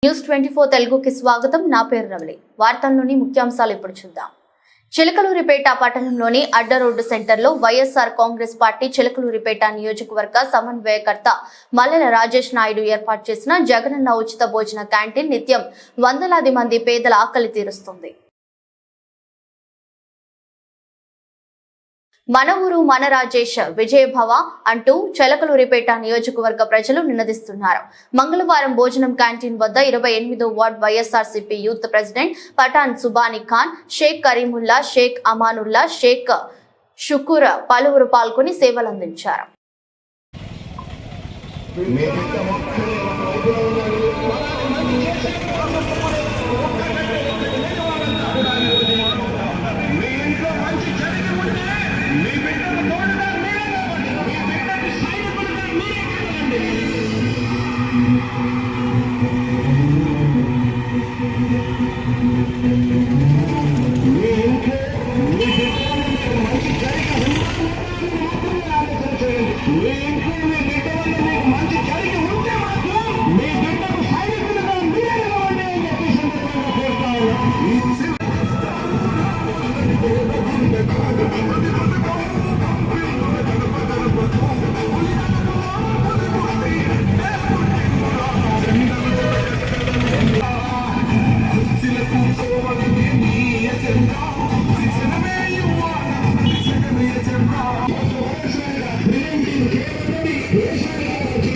News 24 తెలుగుకి స్వాగతం. నా పేరు రవలి. వార్తల్లోని ముఖ్యాంశాలు ఇప్పుడు చూద్దాం. చిలకలూరిపేట పట్టణంలోని అడ్డ రోడ్డు సెంటర్లో వైఎస్ఆర్ కాంగ్రెస్ పార్టీ చిలకలూరిపేట నియోజకవర్గ సమన్వయకర్త మల్లెల రాజేష్ నాయుడు ఏర్పాటు చేసిన జగనన్న ఉచిత భోజన క్యాంటీన్ నిత్యం వందలాది మంది పేదల ఆకలి తీరుస్తుంది. మన ఊరు మన రాజేష్ విజయభవ అంటూ చిలకలూరిపేట నియోజకవర్గ ప్రజలు నినదిస్తున్నారు. మంగళవారం భోజనం క్యాంటీన్ వద్ద 28వ ward YSRCP youth president Pathan Subani Khan, Shaik Karimulla, Shaik Amanulla, Shaik Shukur పలువురు పాల్గొని సేవలందించారు.